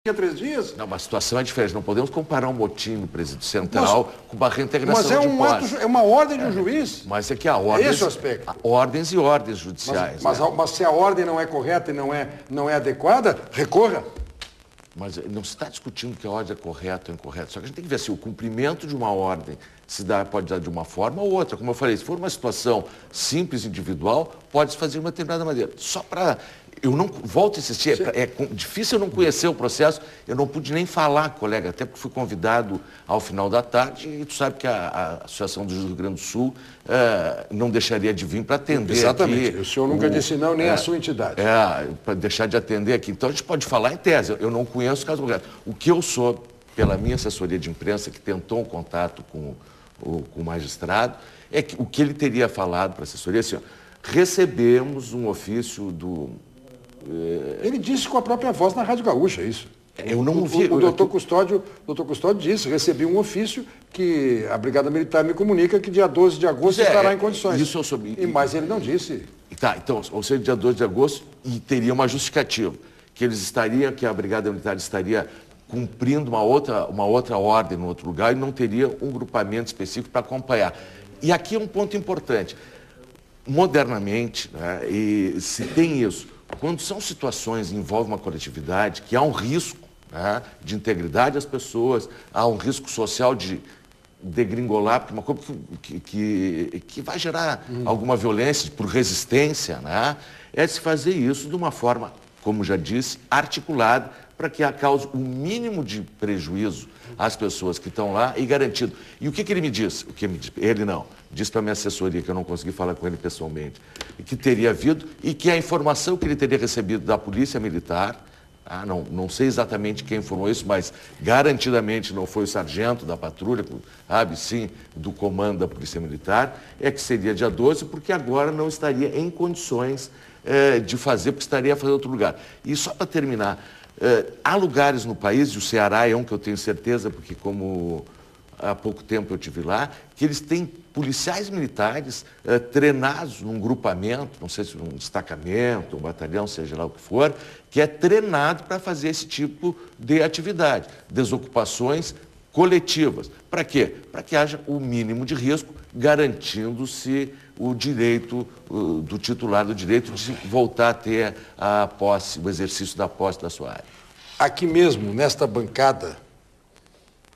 há 3 dias. Não, mas a situação é diferente. Não podemos comparar um motim no presídio central com uma reintegração mas é de posse. É uma ordem de um juiz. Mas é que há ordens, esse o aspecto. Ordens e ordens judiciais. Mas se a ordem não é correta e não é adequada, recorra. Mas não se está discutindo que a ordem é correta ou incorreta. Só que a gente tem que ver se o cumprimento de uma ordem pode dar de uma forma ou outra. Como eu falei, se for uma situação simples, individual, pode-se fazer de uma determinada maneira. Só para... Eu não volto a insistir, é difícil eu não conhecer o processo, eu não pude nem falar, colega, até porque fui convidado ao final da tarde e tu sabe que a Associação do Rio Grande do Sul não deixaria de vir para atender. Exatamente, aqui, o senhor nunca disse não, nem a sua entidade. Para deixar de atender aqui. Então a gente pode falar em tese, eu não conheço o caso concreto. O que eu sou, pela minha assessoria de imprensa, que tentou um contato com o magistrado, é que o que ele teria falado para a assessoria, assim, ó, recebemos um ofício do... Ele disse com a própria voz na Rádio Gaúcha, isso. Eu não vi. O doutor Custódio disse, recebi um ofício que a Brigada Militar me comunica que dia 12 de agosto estará em condições. Isso eu soube. Mas ele não disse. Tá, então, ou seja, dia 12 de agosto, e teria uma justificativa, que a Brigada Militar estaria cumprindo uma outra ordem no outro lugar e não teria um grupamento específico para acompanhar. E aqui é um ponto importante. Modernamente, né, e se tem isso, quando são situações que envolvem uma coletividade, que há um risco, né, de integridade das pessoas, há um risco social de degringolar, porque uma coisa que vai gerar alguma violência por resistência, né, é de se fazer isso de uma forma, como já disse, articulada, para que cause o mínimo de prejuízo às pessoas que estão lá e garantido. E o que ele me disse? Ele não. Disse para a minha assessoria, que eu não consegui falar com ele pessoalmente, que teria havido e que a informação que ele teria recebido da Polícia Militar, não sei exatamente quem informou isso, mas garantidamente não foi o sargento da patrulha, sabe, sim, do comando da Polícia Militar, é que seria dia 12, porque agora não estaria em condições de fazer, porque estaria a fazer outro lugar. E só para terminar, há lugares no país, e o Ceará é um que eu tenho certeza, porque como há pouco tempo eu estive lá, que eles têm policiais militares treinados num grupamento, não sei se um destacamento, um batalhão, seja lá o que for, que é treinado para fazer esse tipo de atividade, desocupações coletivas. Para quê? Para que haja o mínimo de risco, garantindo-se o direito do titular do direito de voltar a ter a posse, o exercício da posse da sua área. Aqui mesmo, nesta bancada,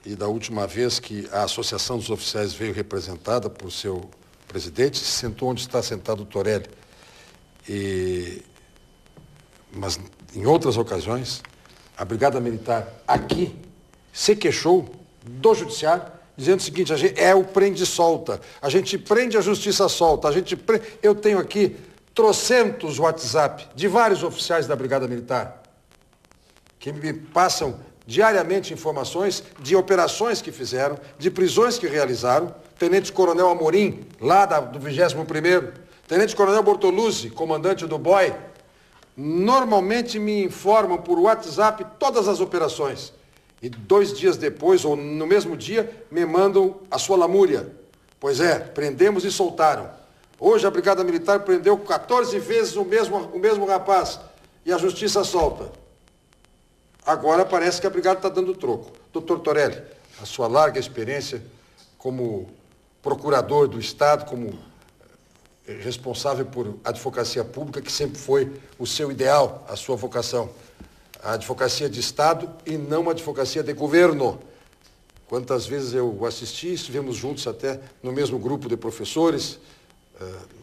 e da última vez que a Associação dos Oficiais veio representada por seu presidente, se sentou onde está sentado o Torelli. Mas em outras ocasiões, a Brigada Militar aqui se queixou do Judiciário, dizendo o seguinte: é o prende e solta, a gente prende, a Justiça solta, eu tenho aqui trocentos WhatsApp de vários oficiais da Brigada Militar que me passam diariamente informações de operações que fizeram, de prisões que realizaram. Tenente Coronel Amorim, lá do 21º, Tenente Coronel Bortoluzzi, comandante do BOI, normalmente me informam por WhatsApp todas as operações. E 2 dias depois, ou no mesmo dia, me mandam a sua lamúria. Pois é, prendemos e soltaram. Hoje a Brigada Militar prendeu 14 vezes o mesmo rapaz e a Justiça solta. Agora parece que a Brigada está dando troco. Doutor Torelli, a sua larga experiência como procurador do Estado, como responsável por advocacia pública, que sempre foi o seu ideal, a sua vocação. A advocacia de Estado e não a advocacia de governo. Quantas vezes eu assisti, estivemos juntos até no mesmo grupo de professores,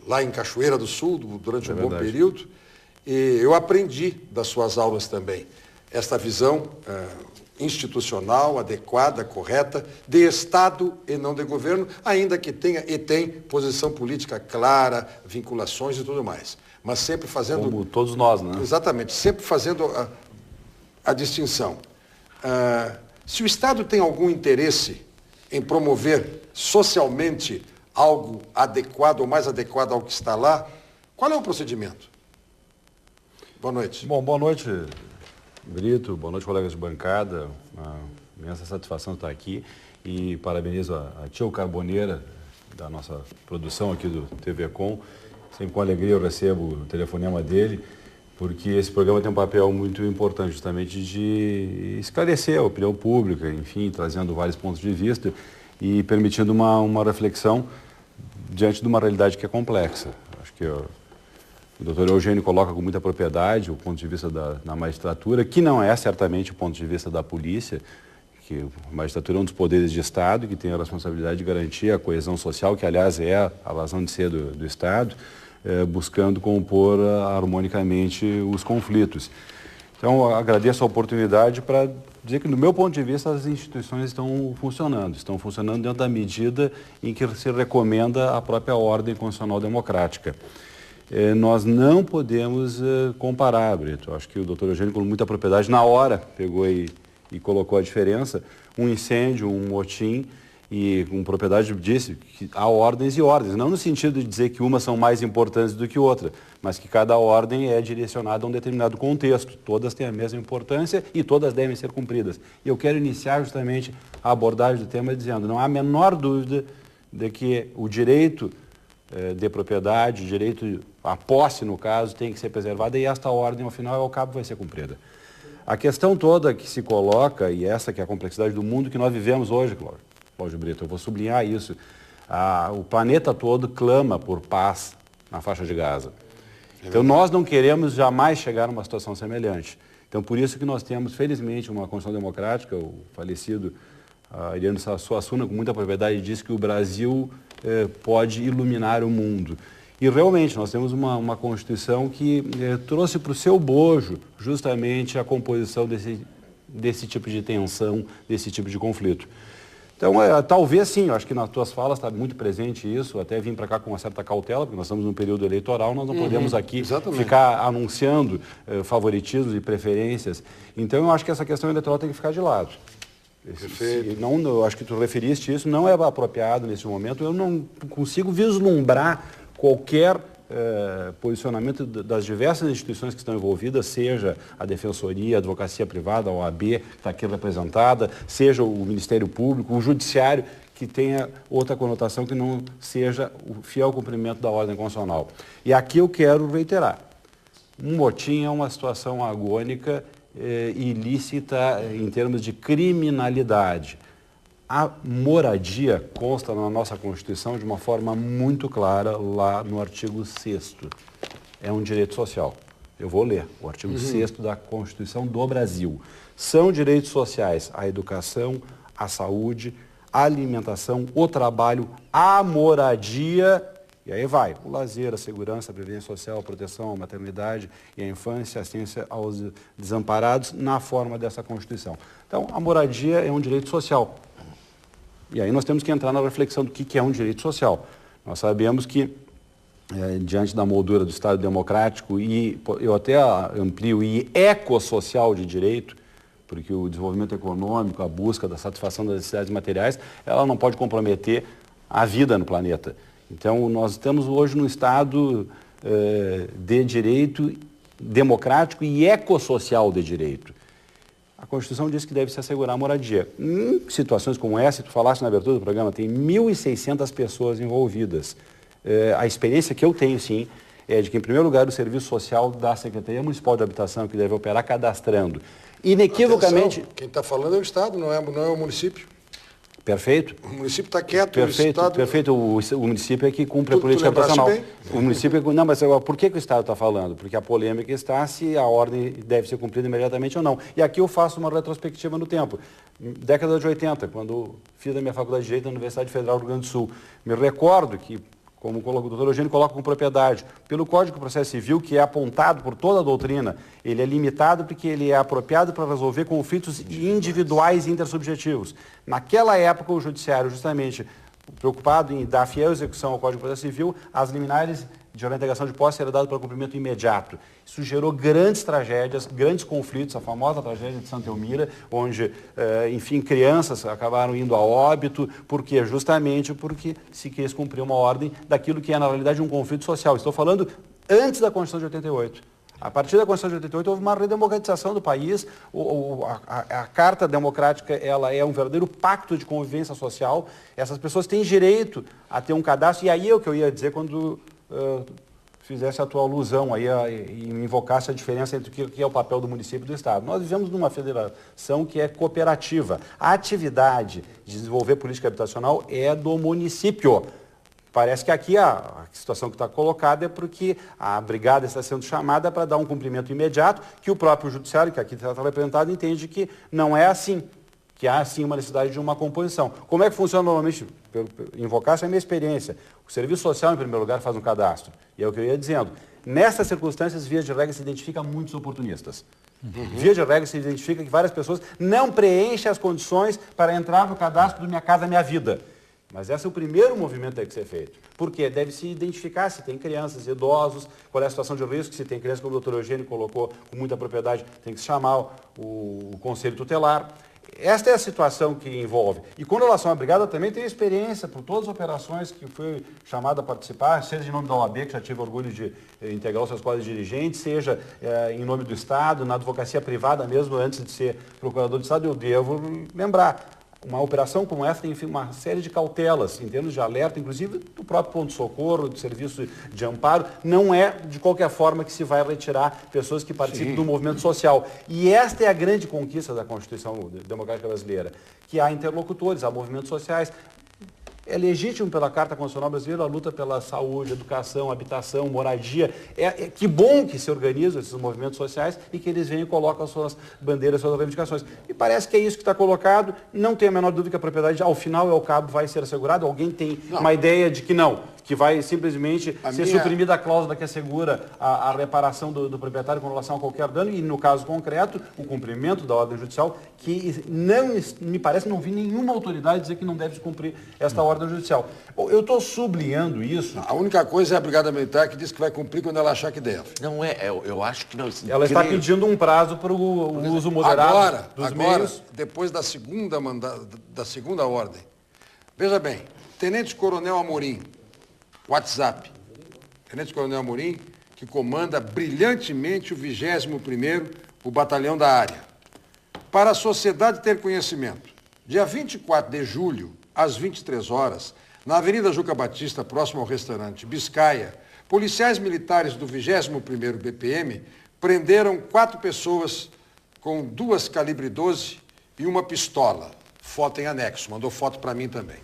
lá em Cachoeira do Sul, durante um bom período, e eu aprendi das suas aulas também esta visão institucional, adequada, correta, de Estado e não de governo, ainda que tenha e tem posição política clara, vinculações e tudo mais. Mas sempre fazendo... Como todos nós, né? Exatamente, sempre fazendo a distinção. Se o Estado tem algum interesse em promover socialmente algo adequado ou mais adequado ao que está lá, qual é o procedimento? Boa noite. Bom, boa noite, Brito, boa noite, colegas de bancada. Uma imensa satisfação estar aqui e parabenizo a Tio Carboneira, da nossa produção aqui do TV Com. Sempre com alegria eu recebo o telefonema dele porque esse programa tem um papel muito importante justamente de esclarecer a opinião pública, enfim, trazendo vários pontos de vista e permitindo uma reflexão diante de uma realidade que é complexa. Acho que o doutor Eugênio coloca com muita propriedade o ponto de vista da magistratura, que não é certamente o ponto de vista da polícia, que a magistratura é um dos poderes de Estado, que tem a responsabilidade de garantir a coesão social, que aliás é a razão de ser do Estado, buscando compor harmonicamente os conflitos. Então, agradeço a oportunidade para dizer que, do meu ponto de vista, as instituições estão funcionando dentro da medida em que se recomenda a própria ordem constitucional democrática. Nós não podemos comparar, Brito. Acho que o doutor Eugênio, com muita propriedade, na hora, pegou e colocou a diferença, um incêndio, um motim, e com propriedade disse que há ordens e ordens, não no sentido de dizer que umas são mais importantes do que outra, mas que cada ordem é direcionada a um determinado contexto. Todas têm a mesma importância e todas devem ser cumpridas. E eu quero iniciar justamente a abordagem do tema dizendo, não há a menor dúvida de que o direito de propriedade, o direito à posse, no caso, tem que ser preservado e esta ordem, ao final e ao cabo, vai ser cumprida. A questão toda que se coloca, e essa que é a complexidade do mundo que nós vivemos hoje, Cláudio Brito, eu vou sublinhar isso, o planeta todo clama por paz na faixa de Gaza. Então nós não queremos jamais chegar a uma situação semelhante. Então por isso que nós temos, felizmente, uma Constituição Democrática, o falecido Ariano Suassuna, com muita propriedade, disse que o Brasil pode iluminar o mundo. E realmente nós temos uma Constituição que trouxe para o seu bojo justamente a composição desse tipo de tensão, desse tipo de conflito. Então, talvez sim, eu acho que nas tuas falas está muito presente isso, até vim para cá com uma certa cautela, porque nós estamos num período eleitoral, nós não podemos aqui ficar anunciando favoritismos e preferências. Então, eu acho que essa questão eleitoral tem que ficar de lado. Não, eu acho que tu referiste isso, não é apropriado nesse momento, eu não consigo vislumbrar qualquer posicionamento das diversas instituições que estão envolvidas, seja a Defensoria, a Advocacia Privada, a OAB, que está aqui representada, seja o Ministério Público, o Judiciário, que tenha outra conotação que não seja o fiel cumprimento da ordem constitucional. E aqui eu quero reiterar, um motim é uma situação agônica ilícita em termos de criminalidade. A moradia consta na nossa Constituição de uma forma muito clara lá no artigo 6º. É um direito social. Eu vou ler o artigo 6º da Constituição do Brasil. São direitos sociais a educação, a saúde, a alimentação, o trabalho, a moradia, e aí vai, o lazer, a segurança, a previdência social, a proteção, a maternidade e a infância, a assistência aos desamparados na forma dessa Constituição. Então, a moradia é um direito social. E aí nós temos que entrar na reflexão do que é um direito social. Nós sabemos que, diante da moldura do Estado democrático, e eu até amplio, e ecossocial de direito, porque o desenvolvimento econômico, a busca da satisfação das necessidades materiais, ela não pode comprometer a vida no planeta. Então, nós estamos hoje num Estado de direito democrático e ecossocial de direito. A Constituição diz que deve se assegurar a moradia. Em situações como essa, tu falaste na abertura do programa, tem 1.600 pessoas envolvidas. A experiência que eu tenho, sim, é de que, em primeiro lugar, o serviço social da Secretaria Municipal de Habitação, que deve operar cadastrando. Inequivocamente... Atenção, quem está falando é o Estado, não é o município. Perfeito. O município está quieto, perfeito, o Estado... Perfeito, o município é que cumpre a política habitacional. Bem? O município é que... Não, mas por que o Estado está falando? Porque a polêmica está se a ordem deve ser cumprida imediatamente ou não. E aqui eu faço uma retrospectiva no tempo. Década de 80, quando fiz a minha faculdade de Direito na Universidade Federal do Rio Grande do Sul. Me recordo que, como o doutor Eugênio coloca com propriedade, pelo Código de Processo Civil, que é apontado por toda a doutrina, ele é limitado porque ele é apropriado para resolver conflitos individuais e intersubjetivos. Naquela época, o Judiciário, justamente preocupado em dar fiel execução ao Código de Processo Civil, as liminares de integração de posse eram dadas para cumprimento imediato. Isso gerou grandes tragédias, grandes conflitos, a famosa tragédia de Santa Elmira, onde, enfim, crianças acabaram indo a óbito, porque justamente porque se quis cumprir uma ordem daquilo que é, na realidade, um conflito social. Estou falando antes da Constituição de 88. A partir da Constituição de 88 houve uma redemocratização do país, a Carta Democrática ela é um verdadeiro pacto de convivência social, essas pessoas têm direito a ter um cadastro, e aí é o que eu ia dizer quando fizesse a tua alusão aí e invocasse a diferença entre o que é o papel do município e do Estado. Nós vivemos numa federação que é cooperativa. A atividade de desenvolver política habitacional é do município. Parece que aqui a situação que está colocada é porque a brigada está sendo chamada para dar um cumprimento imediato, que o próprio judiciário, que aqui está representado, entende que não é assim, que há sim uma necessidade de uma composição. Como é que funciona normalmente? Invocar-se a minha experiência. O Serviço Social, em primeiro lugar, faz um cadastro. E é o que eu ia dizendo. Nessas circunstâncias, via de regra, se identifica muitos oportunistas. Via de regra, se identifica que várias pessoas não preenchem as condições para entrar no cadastro do Minha Casa Minha Vida. Mas esse é o primeiro movimento que tem que ser feito. Por quê? Deve se identificar se tem crianças, idosos, qual é a situação de risco, se tem criança, como o doutor Eugênio colocou com muita propriedade, tem que se chamar o Conselho Tutelar. Esta é a situação que envolve. E com relação à brigada, também tenho experiência por todas as operações que fui chamado a participar, seja em nome da OAB, que já tive orgulho de integrar os seus quadros dirigentes, seja em nome do Estado, na advocacia privada mesmo, antes de ser procurador de Estado, eu devo lembrar. Uma operação como essa tem uma série de cautelas, em termos de alerta, inclusive do próprio ponto-socorro, do serviço de amparo. Não é, de qualquer forma, que se vai retirar pessoas que participam do movimento social. E esta é a grande conquista da Constituição Democrática Brasileira, que há interlocutores, há movimentos sociais. É legítimo pela Carta Constitucional Brasileira a luta pela saúde, educação, habitação, moradia. Que bom que se organizam esses movimentos sociais e que eles vêm e colocam as suas bandeiras, suas reivindicações. E parece que é isso que está colocado. Não tenho a menor dúvida que a propriedade, ao final e ao cabo, vai ser assegurada. Alguém tem uma ideia de que não, que vai simplesmente ser suprimida a cláusula que assegura a reparação do proprietário com relação a qualquer dano e, no caso concreto, o cumprimento da ordem judicial, que não, me parece, não vi nenhuma autoridade dizer que não deve se cumprir esta ordem judicial. Eu estou sublinhando isso. A única coisa é a Brigada Militar que diz que vai cumprir quando ela achar que deve. Não é, eu acho que não. Ela está pedindo um prazo para o uso moderado dos meios. Depois da segunda ordem. Veja bem, Tenente Coronel Amorim, WhatsApp. Tenente Coronel Amorim, que comanda brilhantemente o 21º, o Batalhão da Área. Para a sociedade ter conhecimento, dia 24 de julho, às 23 horas, na Avenida Juca Batista, próximo ao restaurante Biscaia, policiais militares do 21º BPM prenderam 4 pessoas com 2 calibre 12 e uma pistola. Foto em anexo, mandou foto para mim também.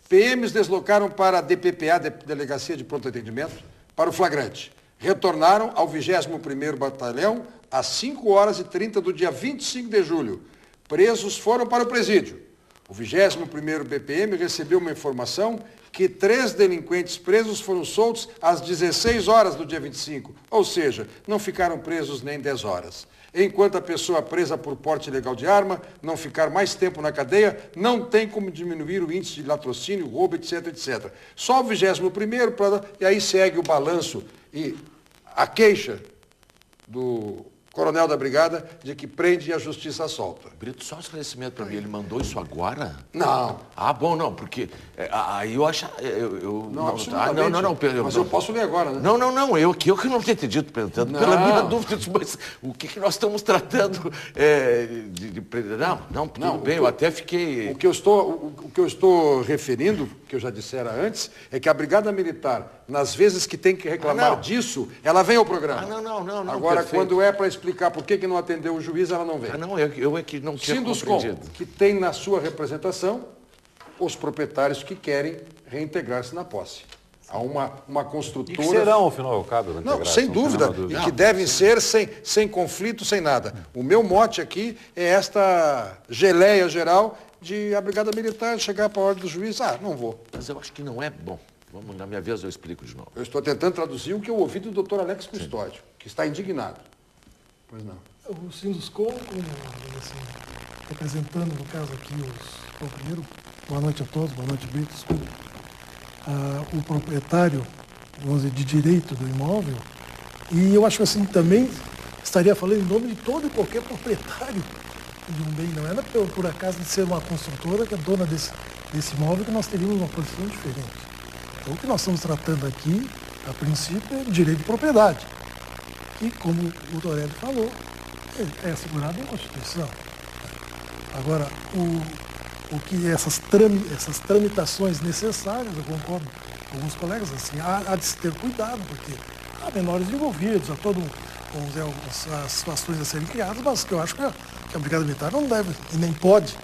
PMs deslocaram para a DPPA, Delegacia de Pronto Atendimento, para o flagrante. Retornaram ao 21º Batalhão às 5h30 do dia 25 de julho. Presos foram para o presídio. O 21º BPM recebeu uma informação que 3 delinquentes presos foram soltos às 16 horas do dia 25, ou seja, não ficaram presos nem 10 horas. Enquanto a pessoa presa por porte ilegal de arma não ficar mais tempo na cadeia, não tem como diminuir o índice de latrocínio, roubo, etc, etc. Só o 21º, e aí segue o balanço e a queixa do coronel da brigada de que prende e a justiça solta. Brito, só um esclarecimento para mim, ele mandou isso agora? Não. Ah, bom, não, porque aí eu acho... Não, mas eu posso ler agora, né? Não, eu que não tinha entendido, perguntando pela minha dúvida, mas o que nós estamos tratando tudo bem, eu até fiquei... O que eu estou referindo, que eu já dissera antes, é que a Brigada Militar, nas vezes que tem que reclamar disso, ela vem ao programa. Não. Agora, perfeito. Quando é para explicar por que não atendeu o juiz, ela não vem. Eu é que não tinha Sinduscom, compreendido. que tem na sua representação os proprietários que querem reintegrar-se na posse. Há uma construtora... E que serão, ao final e ao cabo, da Não, integração, sem dúvida, e que devem ser sem conflito, sem nada. O meu mote aqui é esta geleia geral de a Brigada Militar chegar para a ordem do juiz. Não vou. Mas eu acho que não é bom. Na minha vez eu explico de novo. Eu estou tentando traduzir o que eu ouvi do doutor Alex Custódio, que está indignado. Pois não. O Sinduscom, assim, representando, no caso aqui, primeiro, boa noite a todos, boa noite, Brito, desculpa. O proprietário, vamos dizer, de direito do imóvel, e eu acho que assim, também estaria falando em nome de todo e qualquer proprietário de um bem, não é por acaso de ser uma construtora que é dona desse imóvel que nós teríamos uma posição diferente. Então, o que nós estamos tratando aqui, a princípio, é de direito de propriedade. E, como o doutor Hélio falou, é assegurado em Constituição. Agora, o que essas tramitações necessárias, eu concordo com alguns colegas, assim, há de se ter cuidado, porque a menores envolvidos, a todo, vamos dizer, as situações a serem criadas, mas que eu acho que a Brigada Militar não deve e nem pode